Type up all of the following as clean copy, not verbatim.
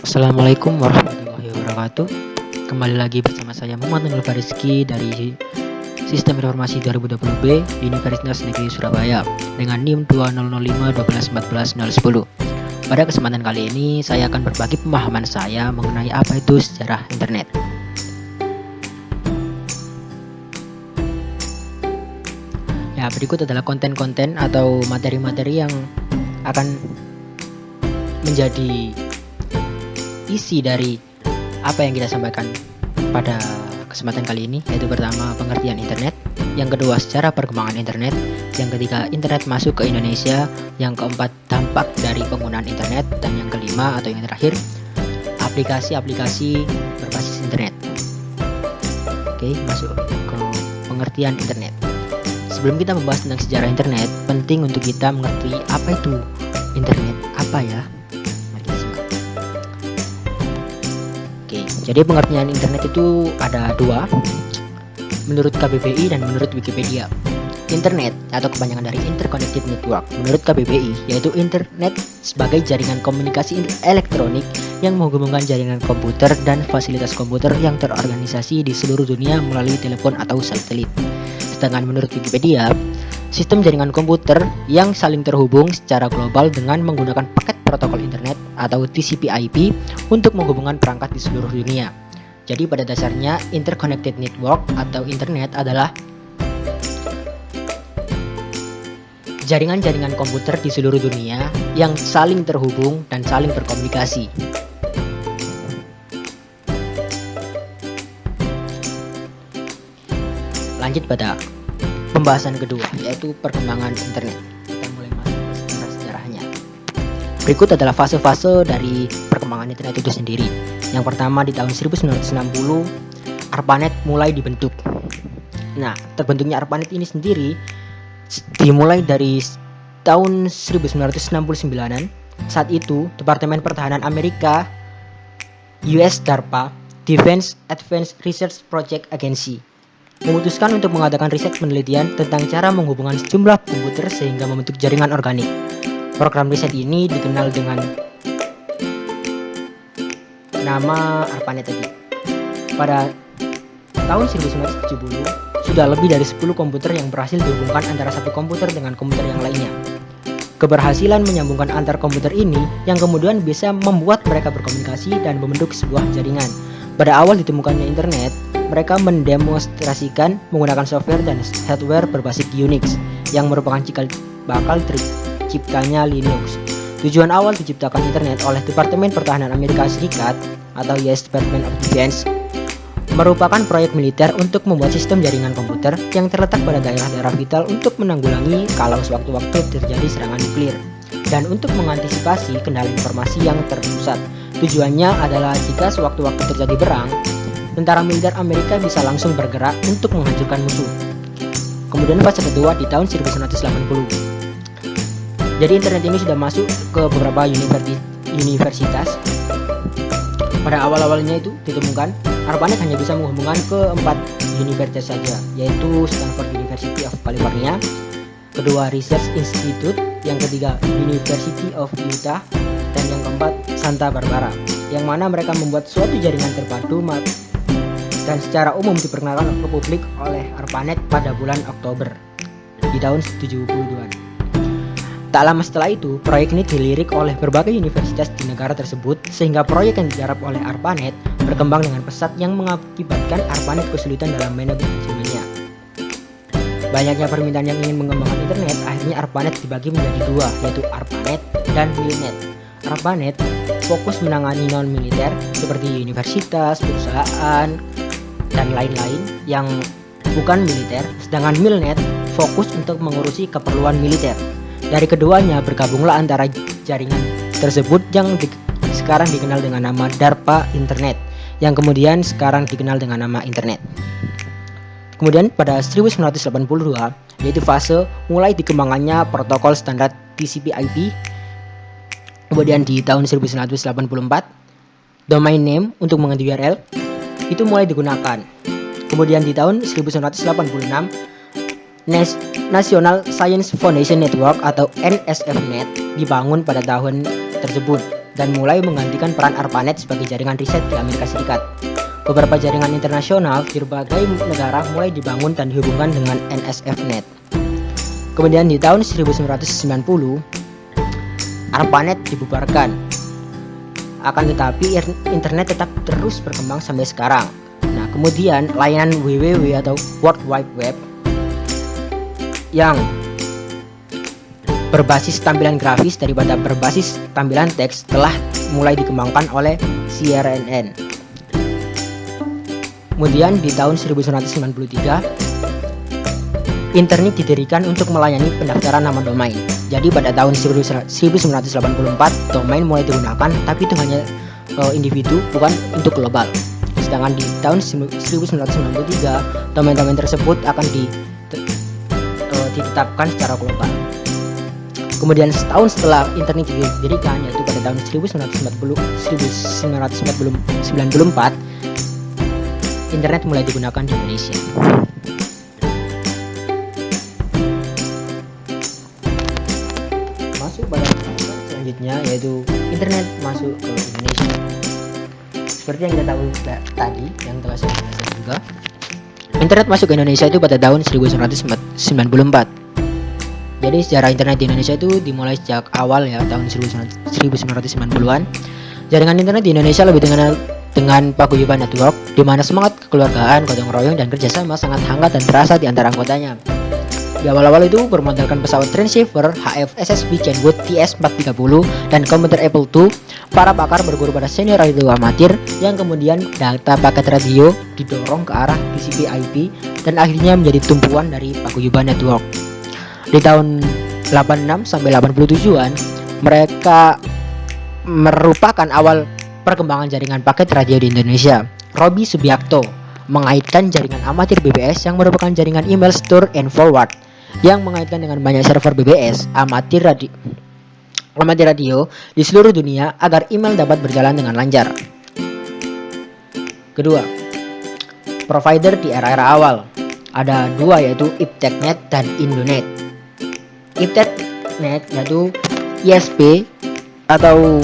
Assalamualaikum warahmatullahi wabarakatuh. Kembali lagi bersama saya Muhammad Nurul Fariski dari Sistem Informasi 2020B Universitas Negeri Surabaya dengan NIM 2005 Pada kesempatan kali ini saya akan berbagi pemahaman saya mengenai apa itu sejarah internet. Ya, berikut adalah konten-konten atau materi-materi yang akan menjadi isi dari apa yang kita sampaikan pada kesempatan kali ini, yaitu pertama pengertian internet, yang kedua sejarah perkembangan internet, yang ketiga internet masuk ke Indonesia, yang keempat dampak dari penggunaan internet, dan yang kelima atau yang terakhir aplikasi-aplikasi berbasis internet. Oke, masuk ke pengertian internet. Sebelum kita membahas tentang sejarah internet, penting untuk kita mengerti apa itu internet, apa ya. Jadi pengertian internet itu ada dua, menurut KBBI dan menurut Wikipedia. Internet atau kepanjangan dari Interconnected Network menurut KBBI yaitu internet sebagai jaringan komunikasi elektronik yang menghubungkan jaringan komputer dan fasilitas komputer yang terorganisasi di seluruh dunia melalui telepon atau satelit. Sedangkan menurut Wikipedia, sistem jaringan komputer yang saling terhubung secara global dengan menggunakan paket protokol internet atau TCP/IP untuk menghubungkan perangkat di seluruh dunia. Jadi pada dasarnya Interconnected Network atau internet adalah jaringan-jaringan komputer di seluruh dunia yang saling terhubung dan saling berkomunikasi. Lanjut pada pembahasan kedua, yaitu perkembangan internet. Kita mulai masuk ke sejarahnya. Berikut adalah fase-fase dari perkembangan internet itu sendiri. Yang pertama di tahun 1960, ARPANET mulai dibentuk. Nah, terbentuknya ARPANET ini sendiri dimulai dari tahun 1969-an. Saat itu, Departemen Pertahanan Amerika, US DARPA, Defense Advanced Research Project Agency, memutuskan untuk mengadakan riset penelitian tentang cara menghubungkan sejumlah komputer sehingga membentuk jaringan organik. Program riset ini dikenal dengan nama ARPANET tadi. Pada tahun 1970, sudah lebih dari 10 komputer yang berhasil dihubungkan antara satu komputer dengan komputer yang lainnya. Keberhasilan menyambungkan antar komputer ini yang kemudian bisa membuat mereka berkomunikasi dan membentuk sebuah jaringan. Pada awal ditemukannya internet, mereka mendemonstrasikan menggunakan software dan hardware berbasis Unix yang merupakan cikal bakal terciptanya Linux. Tujuan awal diciptakan internet oleh Departemen Pertahanan Amerika Serikat atau US Department of Defense merupakan proyek militer untuk membuat sistem jaringan komputer yang terletak pada daerah-daerah vital untuk menanggulangi kalau sewaktu-waktu terjadi serangan nuklir dan untuk mengantisipasi kendala informasi yang terpusat. Tujuannya adalah jika sewaktu-waktu terjadi perang, tentara militer Amerika bisa langsung bergerak untuk menghancurkan musuh. Kemudian fase kedua di tahun 1980. Jadi internet ini sudah masuk ke beberapa universitas. Pada awal-awalnya itu ditemukan, ARPANET hanya bisa menghubungkan ke 4 universitas saja, yaitu Stanford University of California, kedua Research Institute, yang ketiga University of Utah, dan yang keempat Santa Barbara, yang mana mereka membuat suatu jaringan terpadu dan secara umum diperkenalkan ke publik oleh ARPANET pada bulan Oktober di tahun 72-an. Tak lama setelah itu, proyek ini dilirik oleh berbagai universitas di negara tersebut sehingga proyek yang digarap oleh ARPANET berkembang dengan pesat yang mengakibatkan ARPANET kesulitan dalam manajemennya. Banyaknya permintaan yang ingin mengembangkan internet, akhirnya ARPANET dibagi menjadi dua, yaitu ARPANET dan MILNET. ARPANET fokus menangani non-militer seperti universitas, perusahaan, dan lain-lain yang bukan militer, sedangkan MILNET fokus untuk mengurusi keperluan militer. Dari keduanya bergabunglah antara jaringan tersebut yang sekarang dikenal dengan nama DARPA Internet, yang kemudian sekarang dikenal dengan nama internet. Kemudian pada 1982, yaitu fase mulai dikembangannya protokol standar TCP/IP. Kemudian di tahun 1984, domain name untuk mengganti URL itu mulai digunakan. Kemudian di tahun 1986, National Science Foundation Network atau NSFNet dibangun pada tahun tersebut. dan mulai menggantikan peran ARPANET sebagai jaringan riset di Amerika Serikat. Beberapa jaringan internasional di berbagai negara mulai dibangun dan dihubungkan dengan NSFNet. Kemudian di tahun 1990, ARPANET dibubarkan. Akan tetapi internet tetap terus berkembang sampai sekarang. Nah, kemudian layanan WWW atau World Wide Web yang berbasis tampilan grafis daripada berbasis tampilan teks telah mulai dikembangkan oleh CNN. Kemudian di tahun 1993, internet didirikan untuk melayani pendaftaran nama domain. Jadi pada tahun 1984, domain mulai digunakan, tapi itu hanya individu, bukan untuk global. Sedangkan di tahun 1993, domain-domain tersebut akan ditetapkan secara global. Kemudian setahun setelah internet didirikan, yaitu pada tahun 1994, internet mulai digunakan di Indonesia. Masuk pada selanjutnya, yaitu internet masuk ke Indonesia. Seperti yang kita tahu tadi, yang telah saya jelaskan juga, internet masuk ke Indonesia itu pada tahun 1994. Jadi sejarah internet di Indonesia itu dimulai sejak awal ya, tahun 1990-an. Jaringan internet di Indonesia lebih dengan paguyuban network, di mana semangat kekeluargaan, gotong royong, dan kerjasama sangat hangat dan terasa di antara anggotanya. Di awal-awal itu bermodalkan pesawat transceiver HF SSB Kenwood TS430 dan komputer Apple II. Para pakar berguru pada senior radio amatir, yang kemudian data paket radio didorong ke arah TCP IP dan akhirnya menjadi tumpuan dari paguyuban network. Di tahun 86 sampai 87-an, mereka merupakan awal perkembangan jaringan paket radio di Indonesia. Robi Subiakto mengaitkan jaringan amatir BBS yang merupakan jaringan email store and forward yang mengaitkan dengan banyak server BBS amatir radio di seluruh dunia agar email dapat berjalan dengan lancar. Kedua, provider di era-era awal. Ada dua, yaitu Ipteknet dan Indonet. Ipteknet yaitu ISP atau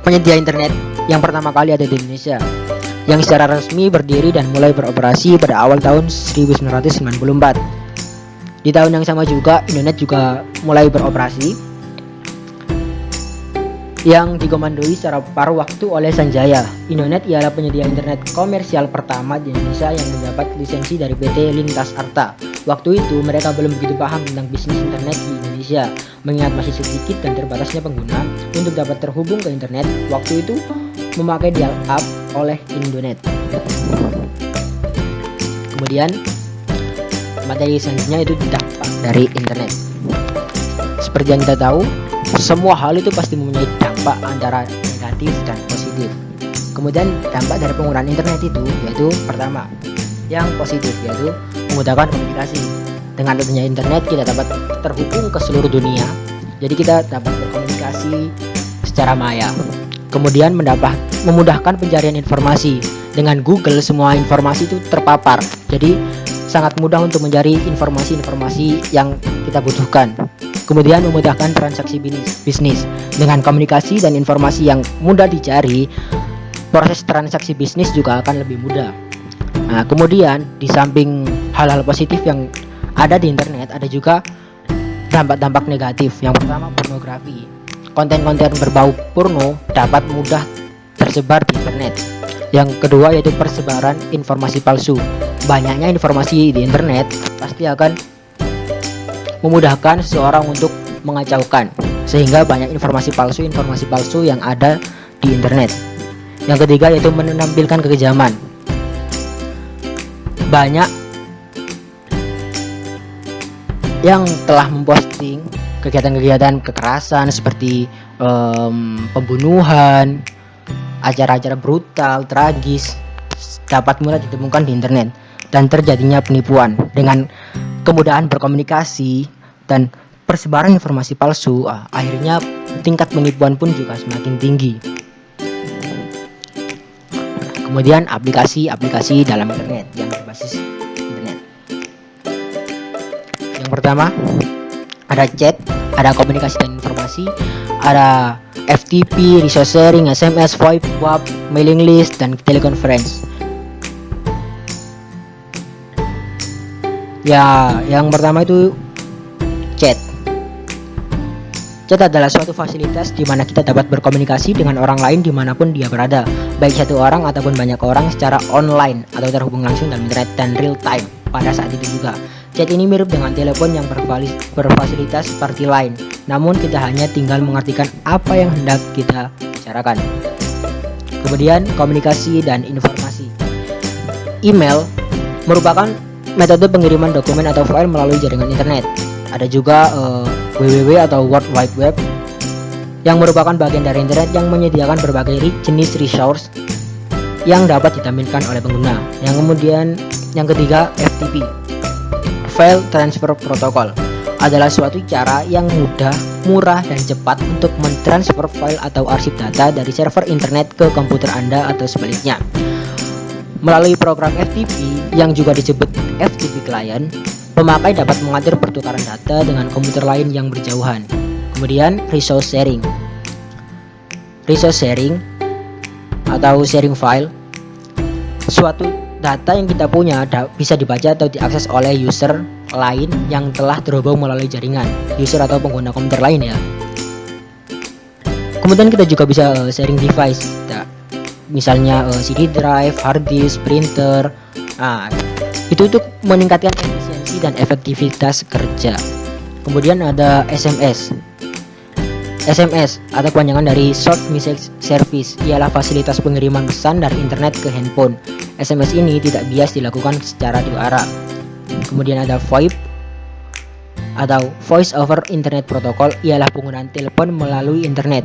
penyedia internet yang pertama kali ada di Indonesia, yang secara resmi berdiri dan mulai beroperasi pada awal tahun 1994. Di tahun yang sama juga, Indonet juga mulai beroperasi, yang dikomandoi secara paruh waktu oleh Sanjaya. Indonet ialah penyedia internet komersial pertama di Indonesia yang mendapat lisensi dari PT Lintas Arta. Waktu itu mereka belum begitu paham tentang bisnis internet di Indonesia, mengingat masih sedikit dan terbatasnya pengguna. Untuk dapat terhubung ke internet, waktu itu memakai dial-up oleh Indonet. Kemudian materi selanjutnya itu dampak dari internet. Seperti yang kita tahu, semua hal itu pasti mempunyai dampak antara negatif dan positif. Kemudian dampak dari penggunaan internet itu yaitu pertama, yang positif, yaitu memudahkan komunikasi. Dengan adanya internet kita dapat terhubung ke seluruh dunia. Jadi kita dapat berkomunikasi secara maya. Kemudian memudahkan pencarian informasi. Dengan Google semua informasi itu terpapar. Jadi sangat mudah untuk mencari informasi-informasi yang kita butuhkan. Kemudian memudahkan transaksi bisnis. Dengan komunikasi dan informasi yang mudah dicari, proses transaksi bisnis juga akan lebih mudah. Nah, kemudian di samping hal-hal positif yang ada di internet, ada juga dampak-dampak negatif. Yang pertama, pornografi. Konten-konten berbau porno dapat mudah tersebar di internet. Yang kedua yaitu persebaran informasi palsu. Banyaknya informasi di internet pasti akan memudahkan seseorang untuk mengacaukan, sehingga banyak informasi palsu yang ada di internet. Yang ketiga yaitu menampilkan kekejaman. Banyak yang telah memposting kegiatan-kegiatan kekerasan seperti pembunuhan, acara-acara brutal, tragis, dapat mudah ditemukan di internet, dan terjadinya penipuan. Dengan kemudahan berkomunikasi dan persebaran informasi palsu, akhirnya tingkat penipuan pun juga semakin tinggi. Kemudian aplikasi-aplikasi dalam internet yang berbasis internet. Yang pertama ada chat, ada komunikasi dan informasi, ada FTP, resource sharing, SMS, VoIP, WhatsApp, mailing list, dan teleconference. Ya, yang pertama itu chat. Chat adalah suatu fasilitas di mana kita dapat berkomunikasi dengan orang lain dimanapun dia berada, baik satu orang ataupun banyak orang secara online atau terhubung langsung dalam internet dan real time pada saat itu juga. Chat ini mirip dengan telepon yang berfasilitas seperti Line, namun kita hanya tinggal mengartikan apa yang hendak kita bicarakan. Kemudian komunikasi dan informasi. Email merupakan metode pengiriman dokumen atau file melalui jaringan internet. Ada juga www atau World Wide Web yang merupakan bagian dari internet yang menyediakan berbagai jenis resource yang dapat ditampilkan oleh pengguna. Yang ketiga FTP, File Transfer Protocol, adalah suatu cara yang mudah, murah, dan cepat untuk mentransfer file atau arsip data dari server internet ke komputer Anda atau sebaliknya. Melalui program FTP yang juga disebut FTP Client, pemakai dapat mengatur pertukaran data dengan komputer lain yang berjauhan. Kemudian resource sharing. Resource sharing atau sharing file, suatu data yang kita punya bisa dibaca atau diakses oleh user lain yang telah terhubung melalui jaringan, user atau pengguna komputer lain ya. Kemudian kita juga bisa sharing device, misalnya CD drive, hard disk, printer. Itu untuk meningkatkan efisiensi dan efektivitas kerja. Kemudian ada SMS. SMS atau kepanjangan dari Short Message Service, ialah fasilitas pengiriman pesan dari internet ke handphone. SMS ini tidak bias dilakukan secara dua arah. Kemudian ada VoIP atau Voice over Internet Protocol, ialah penggunaan telepon melalui internet.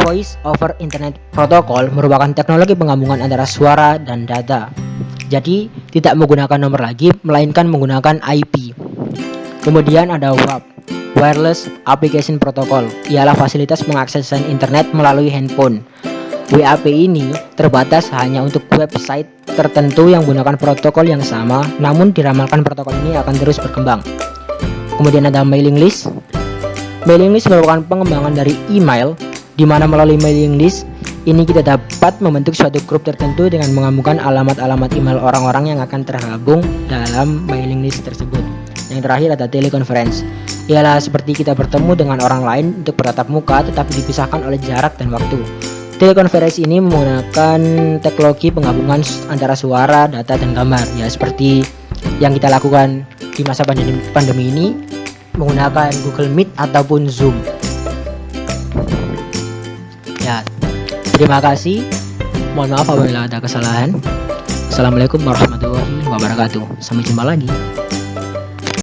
Voice over Internet Protocol merupakan teknologi penggabungan antara suara dan data. Jadi tidak menggunakan nomor lagi, melainkan menggunakan IP. Kemudian ada WAP, Wireless Application Protocol, ialah fasilitas pengaksesan internet melalui handphone. WAP ini terbatas hanya untuk website tertentu yang menggunakan protokol yang sama, namun diramalkan protokol ini akan terus berkembang. Kemudian ada mailing list. Mailing list merupakan pengembangan dari email, di mana melalui mailing list ini kita dapat membentuk suatu grup tertentu dengan menggabungkan alamat-alamat email orang-orang yang akan tergabung dalam mailing list tersebut. Yang terakhir ada teleconference, ialah seperti kita bertemu dengan orang lain untuk bertatap muka tetapi dipisahkan oleh jarak dan waktu. Telekonferensi ini menggunakan teknologi penggabungan antara suara, data, dan gambar, ya seperti yang kita lakukan di masa pandemi ini menggunakan Google Meet ataupun Zoom. Ya, terima kasih. Mohon maaf apabila ada kesalahan. Assalamualaikum warahmatullahi wabarakatuh. Sampai jumpa lagi.